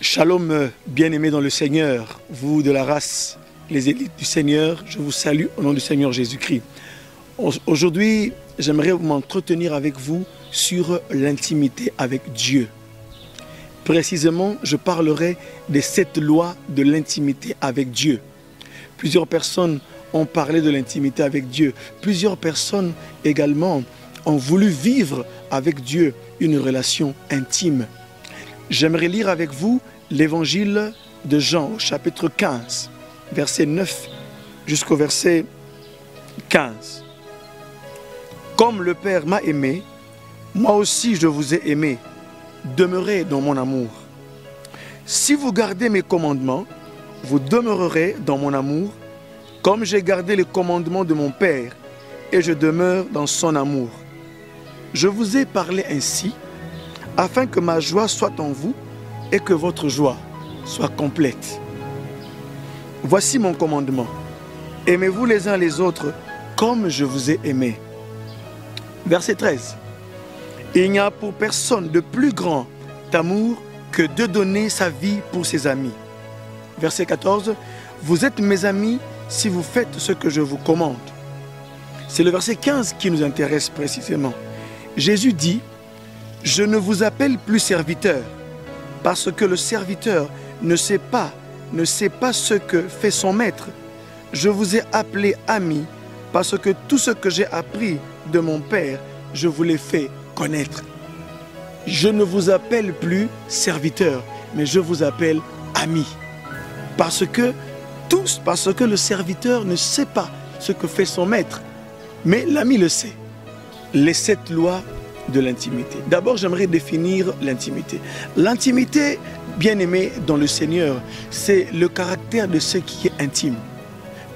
Shalom, bien-aimés dans le Seigneur, vous de la race, les élites du Seigneur, je vous salue au nom du Seigneur Jésus-Christ. Aujourd'hui, j'aimerais m'entretenir avec vous sur l'intimité avec Dieu. Précisément, je parlerai des 7 lois de l'intimité avec Dieu. Plusieurs personnes ont parlé de l'intimité avec Dieu. Plusieurs personnes également ont voulu vivre avec Dieu une relation intime. J'aimerais lire avec vous l'évangile de Jean au chapitre 15, verset 9 jusqu'au verset 15. Comme le Père m'a aimé, moi aussi je vous ai aimé. Demeurez dans mon amour. Si vous gardez mes commandements, vous demeurerez dans mon amour, comme j'ai gardé les commandements de mon Père, et je demeure dans son amour. Je vous ai parlé ainsi, afin que ma joie soit en vous et que votre joie soit complète. Voici mon commandement. Aimez-vous les uns les autres comme je vous ai aimé. Verset 13. Il n'y a pour personne de plus grand amour que de donner sa vie pour ses amis. Verset 14. Vous êtes mes amis si vous faites ce que je vous commande. C'est le verset 15 qui nous intéresse précisément. Jésus dit: je ne vous appelle plus serviteur, parce que le serviteur ne sait pas ce que fait son maître. Je vous ai appelé ami, parce que tout ce que j'ai appris de mon Père, je vous l'ai fait connaître. Je ne vous appelle plus serviteur, mais je vous appelle ami. Parce que le serviteur ne sait pas ce que fait son maître, mais l'ami le sait. Les 7 lois de l'intimité. D'abord, j'aimerais définir l'intimité. L'intimité, bien-aimé dans le Seigneur, c'est le caractère de ce qui est intime.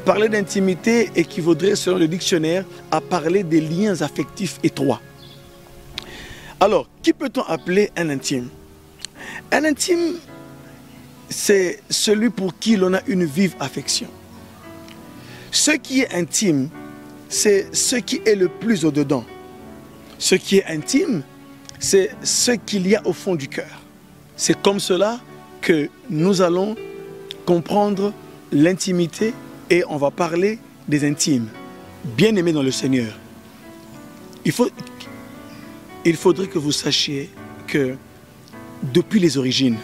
Parler d'intimité équivaudrait, selon le dictionnaire, à parler des liens affectifs étroits. Alors, qui peut-on appeler un intime? Un intime, c'est celui pour qui l'on a une vive affection. Ce qui est intime, c'est ce qui est le plus au-dedans. Ce qui est intime, c'est ce qu'il y a au fond du cœur. C'est comme cela que nous allons comprendre l'intimité et on va parler des intimes. Bien-aimés dans le Seigneur, il faudrait que vous sachiez que depuis les origines,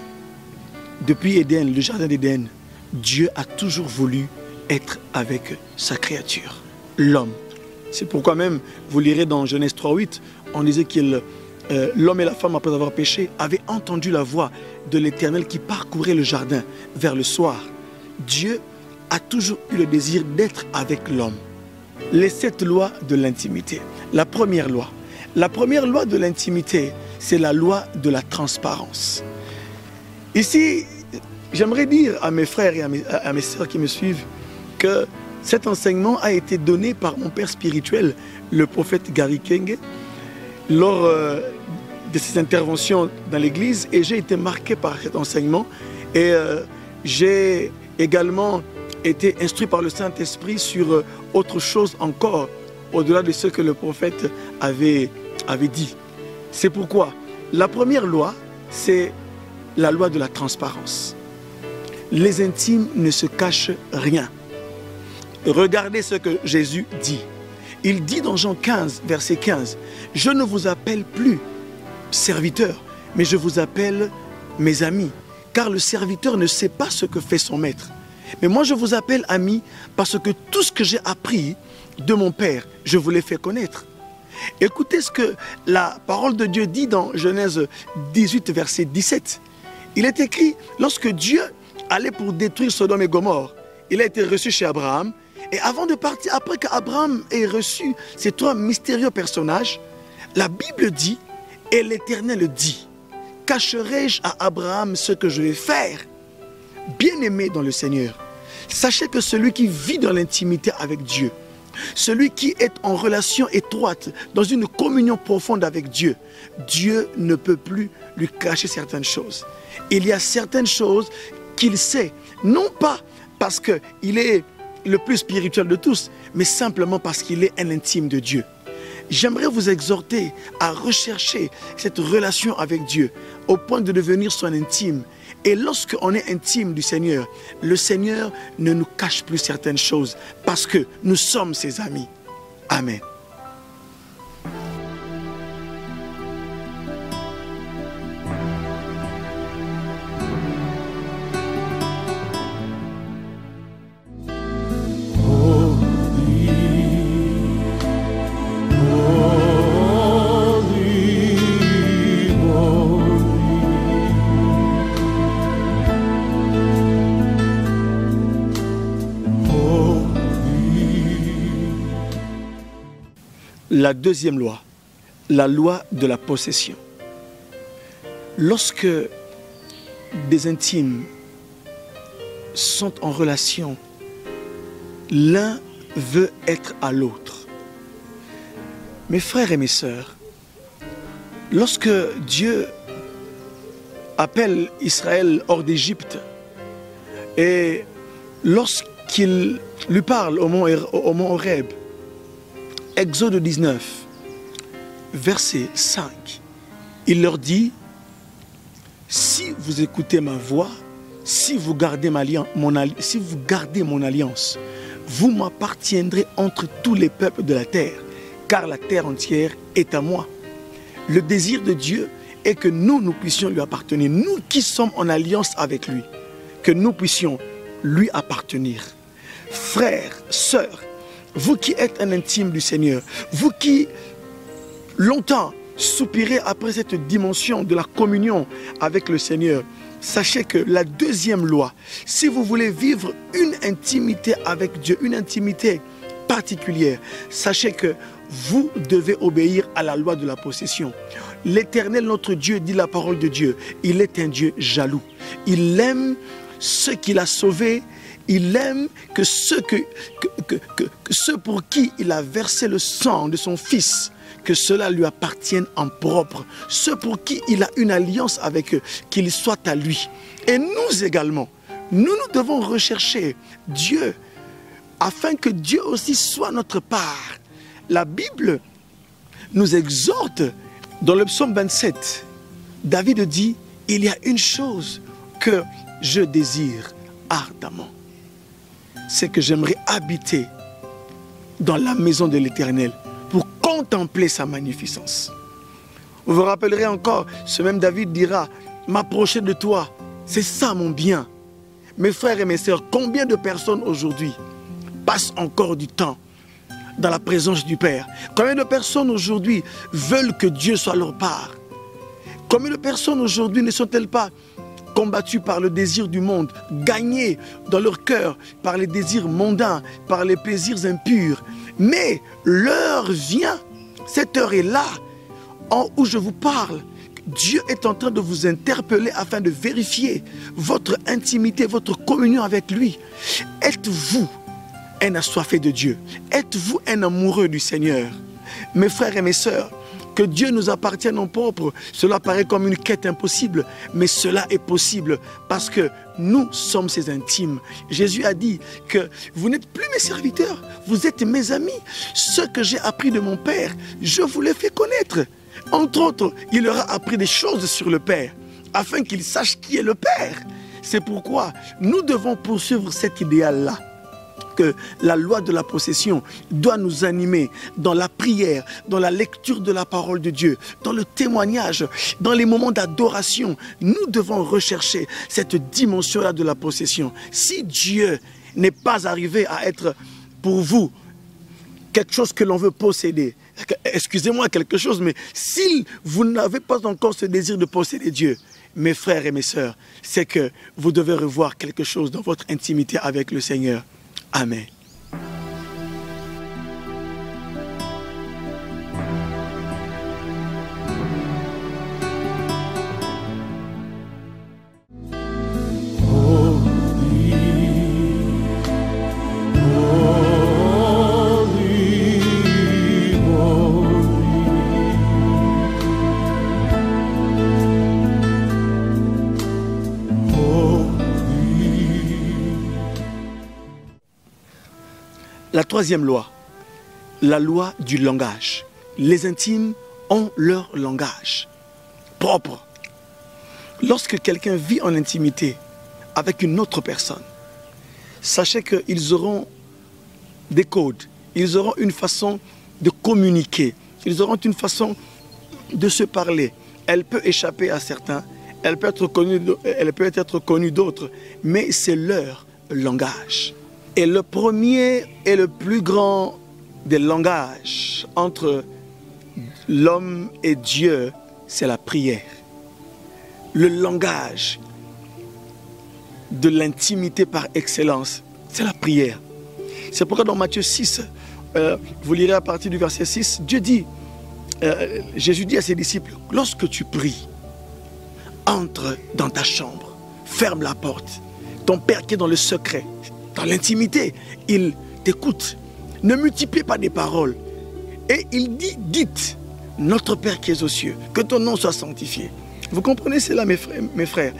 depuis Éden, le jardin d'Éden, Dieu a toujours voulu être avec sa créature, l'homme. C'est pourquoi même, vous lirez dans Genèse 3:8, on disait que l'homme et la femme, après avoir péché, avaient entendu la voix de l'Éternel qui parcourait le jardin vers le soir. Dieu a toujours eu le désir d'être avec l'homme. Les 7 lois de l'intimité. La première loi de l'intimité, c'est la loi de la transparence. Ici, j'aimerais dire à mes frères et à mes sœurs qui me suivent que cet enseignement a été donné par mon père spirituel, le prophète Gary King, lors de ses interventions dans l'église, et j'ai été marqué par cet enseignement et j'ai également été instruit par le Saint-Esprit sur autre chose encore, au-delà de ce que le prophète avait dit. C'est pourquoi la première loi, c'est la loi de la transparence. Les intimes ne se cachent rien. Regardez ce que Jésus dit. Il dit dans Jean 15, verset 15, « Je ne vous appelle plus serviteur, mais je vous appelle mes amis, car le serviteur ne sait pas ce que fait son maître. Mais moi je vous appelle ami, parce que tout ce que j'ai appris de mon Père, je vous l'ai fait connaître. » Écoutez ce que la parole de Dieu dit dans Genèse 18, verset 17. Il est écrit, lorsque Dieu allait pour détruire Sodome et Gomorrhe, il a été reçu chez Abraham. Et avant de partir, après qu'Abraham ait reçu ces trois mystérieux personnages, la Bible dit, et l'Éternel dit, cacherai-je à Abraham ce que je vais faire? Bien-aimé dans le Seigneur, sachez que celui qui vit dans l'intimité avec Dieu, celui qui est en relation étroite, dans une communion profonde avec Dieu, Dieu ne peut plus lui cacher certaines choses. Il y a certaines choses qu'il sait, non pas parce qu'il est le plus spirituel de tous, mais simplement parce qu'il est un intime de Dieu. J'aimerais vous exhorter à rechercher cette relation avec Dieu au point de devenir son intime. Et lorsqu'on est intime du Seigneur, le Seigneur ne nous cache plus certaines choses parce que nous sommes ses amis. Amen. La deuxième loi, la loi de la possession. Lorsque des intimes sont en relation, l'un veut être à l'autre. Mes frères et mes sœurs, lorsque Dieu appelle Israël hors d'Égypte et lorsqu'il lui parle au mont Horeb, Exode 19, verset 5, il leur dit, si vous écoutez ma voix, si vous gardez mon alliance, vous m'appartiendrez entre tous les peuples de la terre, car la terre entière est à moi. Le désir de Dieu est que nous puissions lui appartenir, nous qui sommes en alliance avec lui, que nous puissions lui appartenir. Frères, sœurs, vous qui êtes un intime du Seigneur, vous qui longtemps soupirez après cette dimension de la communion avec le Seigneur, sachez que la deuxième loi, si vous voulez vivre une intimité avec Dieu, une intimité particulière, sachez que vous devez obéir à la loi de la possession. L'Éternel, notre Dieu, dit la parole de Dieu, il est un Dieu jaloux. Il aime ceux qu'il a sauvés. Il aime que ceux pour qui il a versé le sang de son Fils, que cela lui appartienne en propre. Ceux pour qui il a une alliance avec eux, qu'il soit à lui. Et nous également, nous devons rechercher Dieu, afin que Dieu aussi soit notre part. La Bible nous exhorte, dans le psaume 27, David dit, il y a une chose que je désire ardemment. C'est que j'aimerais habiter dans la maison de l'Éternel pour contempler sa magnificence. Vous vous rappellerez encore, ce même David dira, m'approcher de toi, c'est ça mon bien. Mes frères et mes sœurs, combien de personnes aujourd'hui passent encore du temps dans la présence du Père? Combien de personnes aujourd'hui veulent que Dieu soit leur part? Combien de personnes aujourd'hui ne sont-elles pas combattus par le désir du monde, gagnés dans leur cœur par les désirs mondains, par les plaisirs impurs? Mais l'heure vient, cette heure est là, où je vous parle. Dieu est en train de vous interpeller afin de vérifier votre intimité, votre communion avec lui. Êtes-vous un assoiffé de Dieu? Êtes-vous un amoureux du Seigneur? Mes frères et mes sœurs, que Dieu nous appartienne en propre, cela paraît comme une quête impossible, mais cela est possible parce que nous sommes ses intimes. Jésus a dit que vous n'êtes plus mes serviteurs, vous êtes mes amis. Ce que j'ai appris de mon Père, je vous l'ai fait connaître. Entre autres, il leur a appris des choses sur le Père, afin qu'ils sachent qui est le Père. C'est pourquoi nous devons poursuivre cet idéal-là, que la loi de la possession doit nous animer dans la prière, dans la lecture de la parole de Dieu, dans le témoignage, dans les moments d'adoration. Nous devons rechercher cette dimension-là de la possession. Si Dieu n'est pas arrivé à être pour vous quelque chose que l'on veut posséder, excusez-moi quelque chose, mais si vous n'avez pas encore ce désir de posséder Dieu, mes frères et mes sœurs, c'est que vous devez revoir quelque chose dans votre intimité avec le Seigneur. Amen. La troisième loi, la loi du langage. Les intimes ont leur langage propre. Lorsque quelqu'un vit en intimité avec une autre personne, sachez qu'ils auront des codes, ils auront une façon de communiquer, ils auront une façon de se parler. Elle peut échapper à certains, elle peut être connue d'autres, mais c'est leur langage. Et le premier et le plus grand des langages entre l'homme et Dieu, c'est la prière. Le langage de l'intimité par excellence, c'est la prière. C'est pourquoi dans Matthieu 6, vous lirez à partir du verset 6, Jésus dit à ses disciples, lorsque tu pries, entre dans ta chambre, ferme la porte. Ton Père qui est dans le secret, dans l'intimité, il t'écoute. Ne multipliez pas des paroles. Et il dit, dites, notre Père qui est aux cieux, que ton nom soit sanctifié. Vous comprenez cela, mes frères?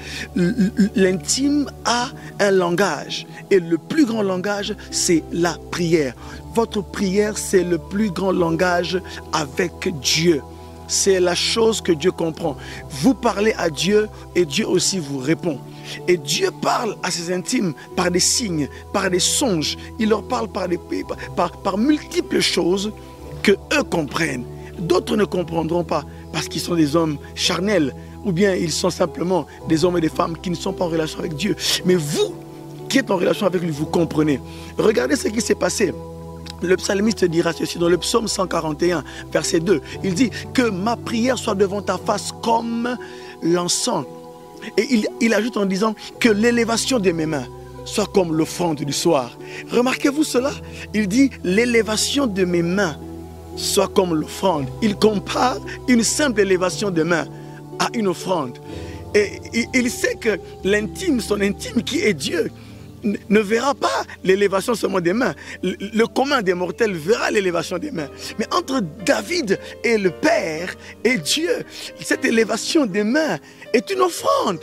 L'intime a un langage. Et le plus grand langage, c'est la prière. Votre prière, c'est le plus grand langage avec Dieu. C'est la chose que Dieu comprend. Vous parlez à Dieu et Dieu aussi vous répond. Et Dieu parle à ses intimes par des signes, par des songes. Il leur parle par multiples choses que eux comprennent. D'autres ne comprendront pas parce qu'ils sont des hommes charnels ou bien ils sont simplement des hommes et des femmes qui ne sont pas en relation avec Dieu. Mais vous, qui êtes en relation avec lui, vous comprenez. Regardez ce qui s'est passé. Le psalmiste dira ceci dans le psaume 141, verset 2. Il dit que ma prière soit devant ta face comme l'encens. Et il ajoute en disant que l'élévation de mes mains soit comme l'offrande du soir. Remarquez-vous cela? Il dit l'élévation de mes mains soit comme l'offrande. Il compare une simple élévation de mains à une offrande. Et il sait que l'intime, son intime qui est Dieu, ne verra pas l'élévation seulement des mains. Le commun des mortels verra l'élévation des mains. Mais entre David et le Père et Dieu, cette élévation des mains est une offrande.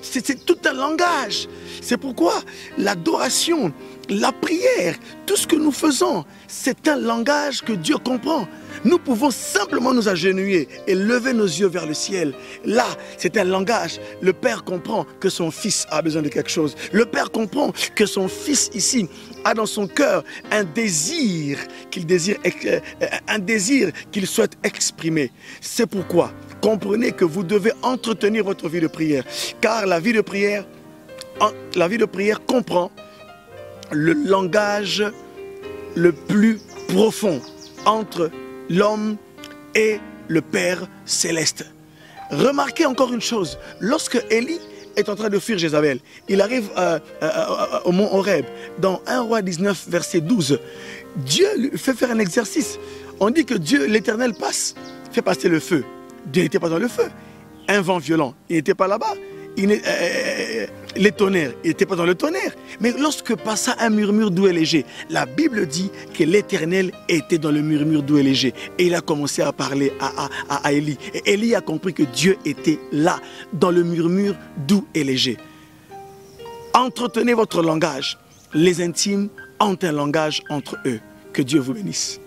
C'est tout un langage. C'est pourquoi l'adoration, la prière, tout ce que nous faisons, c'est un langage que Dieu comprend. Nous pouvons simplement nous agenouiller et lever nos yeux vers le ciel. Là, c'est un langage. Le Père comprend que son Fils a besoin de quelque chose. Le Père comprend que son Fils ici a dans son cœur un désir qu'il souhaite exprimer. C'est pourquoi, comprenez que vous devez entretenir votre vie de prière. Car la vie de prière comprend le langage le plus profond entre l'homme et le Père céleste. Remarquez encore une chose, lorsque Élie est en train de fuir Jézabel, il arrive au mont Horeb, dans 1 Roi 19, verset 12, Dieu lui fait faire un exercice. On dit que Dieu, l'Éternel, fait passer le feu. Dieu n'était pas dans le feu. Un vent violent, il n'était pas là-bas. Les tonnerres, il n'était pas dans le tonnerre. Mais lorsque passa un murmure doux et léger, la Bible dit que l'Éternel était dans le murmure doux et léger. Et il a commencé à parler à Élie. Et Élie a compris que Dieu était là, dans le murmure doux et léger. Entretenez votre langage. Les intimes ont un langage entre eux. Que Dieu vous bénisse.